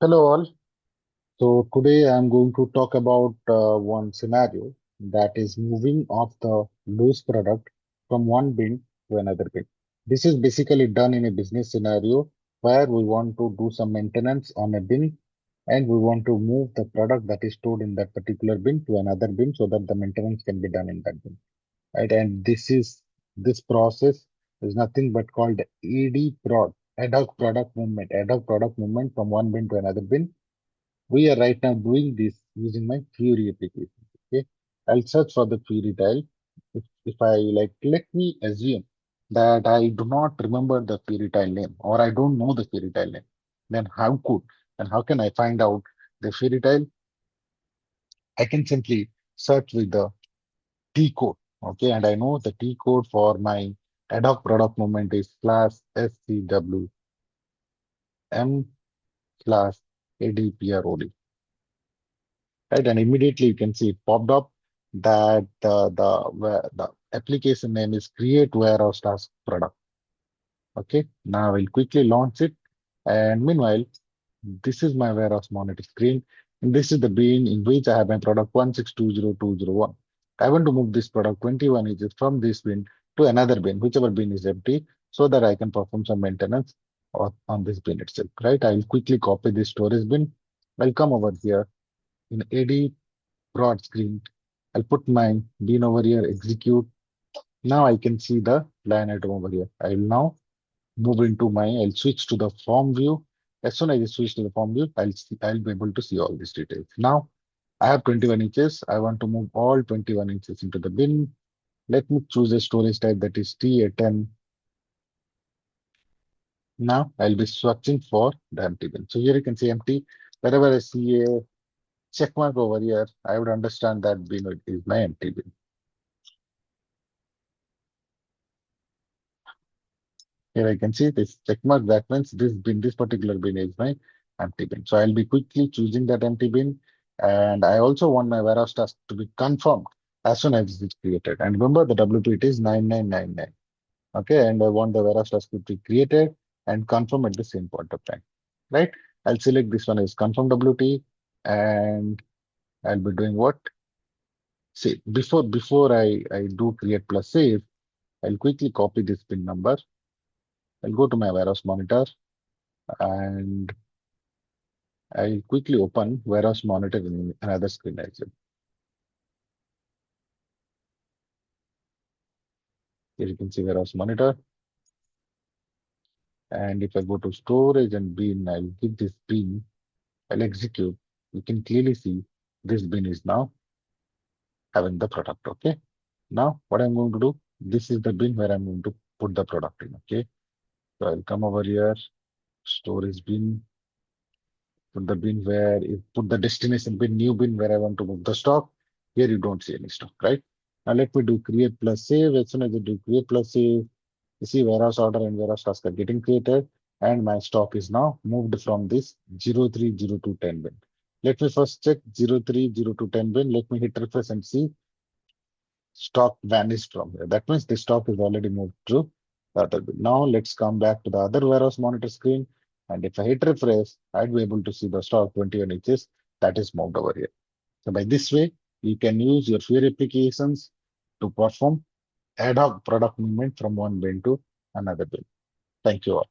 Hello all. So today I'm going to talk about one scenario that is moving of the loose product from one bin to another bin. This is basically done in a business scenario where we want to do some maintenance on a bin and we want to move the product that is stored in that particular bin to another bin so that the maintenance can be done in that bin. Right? And this process is nothing but called ad hoc product movement, ad hoc product movement from one bin to another bin. We are right now doing this using my Fiori application. Okay, I'll search for the Fiori tile. If I like, let me assume that I do not remember the Fiori tile name or I don't know the Fiori tile name. Then how can I find out the Fiori tile? I can simply search with the T code. Okay, and I know the T code for my ad hoc product movement is /SCWM ADPROD. Right? And immediately you can see it popped up that the application name is create warehouse task product. Okay, now I'll quickly launch it. And meanwhile, this is my warehouse monitor screen. And this is the bin in which I have my product 1620201. I want to move this product 21 inches from this bin to another bin, whichever bin is empty, so that I can perform some maintenance on this bin itself. Right? I'll quickly copy this storage bin. I'll come over here in AD broad screen. I'll put my bin over here, execute. Now I can see the line item over here. I will now I'll switch to the form view. As soon as I switch to the form view, I'll be able to see all these details. Now I have 21 inches. I want to move all 21 inches into the bin. Let me choose a storage type that is TA10. Now I'll be searching for the empty bin. So here you can see empty. Wherever I see a check mark over here, I would understand that bin is my empty bin. Here I can see this check mark. That means this particular bin is my empty bin. So I'll be quickly choosing that empty bin. And I also want my warehouse task to be confirmed as soon as it's created. And remember the WP it is 9999. Okay. And I want the warehouse task to be created and confirm at the same point of time. Right. I'll select this one as confirm WT and I'll be doing what? See, before I do create plus save, I'll quickly copy this pin number. I'll go to my warehouse monitor and I'll quickly open warehouse monitor in another screen as well. Here you can see warehouse monitor. And if I go to storage and bin, I'll give this bin, I'll execute. You can clearly see this bin is now having the product. Okay. Now what I'm going to do, this is the bin where I'm going to put the product in. Okay. So I'll come over here, storage bin, put the bin where you put the destination bin, new bin where I want to move the stock. Here you don't see any stock, right? Now let me do create plus save. As soon as I do create plus save, you see warehouse order and warehouse task are getting created, and my stock is now moved from this 030210 bin. Let me first check 030210 bin. Let me hit refresh and see stock vanished from here. That means the stock is already moved to the other bin. Now let's come back to the other warehouse monitor screen. And if I hit refresh, I'd be able to see the stock 21 inches that is moved over here. So by this way, you can use your Fiori applications to perform ad hoc product movement from one bin to another bin. Thank you all.